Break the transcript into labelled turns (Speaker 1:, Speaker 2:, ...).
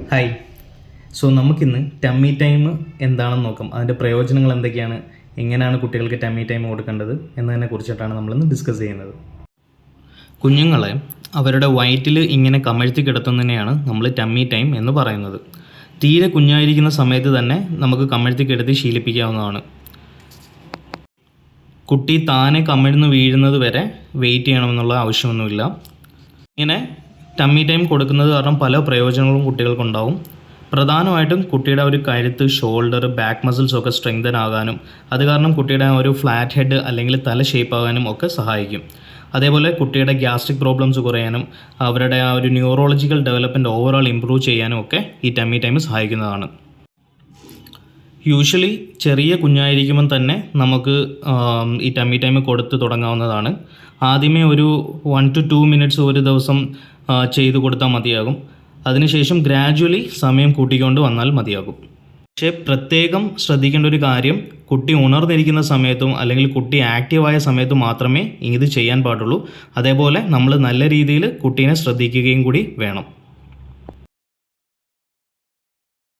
Speaker 1: Hi. നമുക്കിന്ന് tummy time എന്താണെന്ന് നോക്കാം. അതിൻ്റെ പ്രയോജനങ്ങൾ എന്തൊക്കെയാണ്, എങ്ങനെയാണ് കുട്ടികൾക്ക് ടമ്മി ടൈം കൊടുക്കേണ്ടത് എന്നതിനെ കുറിച്ചിട്ടാണ് നമ്മളിന്ന് ഡിസ്കസ് ചെയ്യുന്നത്. കുഞ്ഞുങ്ങളെ അവരുടെ വയറ്റിൽ ഇങ്ങനെ കമഴ്ത്തി കിടത്തുന്നതിനെയാണ് നമ്മൾ ടമ്മി ടൈം എന്ന് പറയുന്നത്. തീരെ കുഞ്ഞായിരിക്കുന്ന സമയത്ത് തന്നെ നമുക്ക് കമഴ്ത്തി കിടത്തി ശീലിപ്പിക്കാവുന്നതാണ്. കുട്ടി താനെ കമിഴ്ന്ന് വീഴുന്നത് വരെ വെയിറ്റ് ചെയ്യണമെന്നുള്ള ആവശ്യമൊന്നുമില്ല. ഇങ്ങനെ ടമ്മി ടൈം കൊടുക്കുന്നത് കാരണം പല പ്രയോജനങ്ങളും കുട്ടികൾക്കുണ്ടാവും. പ്രധാനമായിട്ടും കുട്ടിയുടെ ഒരു കഴുത്ത്, ഷോൾഡർ, ബാക്ക് മസിൽസ് ഒക്കെ സ്ട്രെങ്തൻ ആകാനും അത് കാരണം കുട്ടിയുടെ ഒരു ഫ്ലാറ്റ് ഹെഡ് അല്ലെങ്കിൽ തല ഷേപ്പ് ആകാനും ഒക്കെ സഹായിക്കും. അതേപോലെ കുട്ടിയുടെ ഗ്യാസ്ട്രിക് പ്രോബ്ലംസ് കുറയാനും അവരുടെ ആ ഒരു ന്യൂറോളജിക്കൽ ഡെവലപ്മെൻറ്റ് ഓവറോൾ ഇമ്പ്രൂവ് ചെയ്യാനും ഒക്കെ ഈ ടമ്മി ടൈം സഹായിക്കുന്നതാണ്. യൂഷ്വലി ചെറിയ കുഞ്ഞായിരിക്കുമ്പം തന്നെ നമുക്ക് ഈ ടമ്മി ടൈം കൊടുത്ത് തുടങ്ങാവുന്നതാണ്. ആദ്യമേ ഒരു 1 to 2 minutes ഒരു ദിവസം ചെയ്തു കൊടുത്താൽ മതിയാകും. അതിനുശേഷം ഗ്രാജ്വലി സമയം കൂട്ടിക്കൊണ്ട് വന്നാൽ മതിയാകും. പക്ഷേ പ്രത്യേകം ശ്രദ്ധിക്കേണ്ട ഒരു കാര്യം, കുട്ടി ഉണർന്നിരിക്കുന്ന സമയത്തും അല്ലെങ്കിൽ കുട്ടി ആക്റ്റീവായ സമയത്തും മാത്രമേ ഇത് ചെയ്യാൻ പാടുള്ളൂ. അതേപോലെ നമ്മൾ നല്ല രീതിയിൽ കുട്ടീനെ ശ്രദ്ധിക്കുകയും കൂടി വേണം.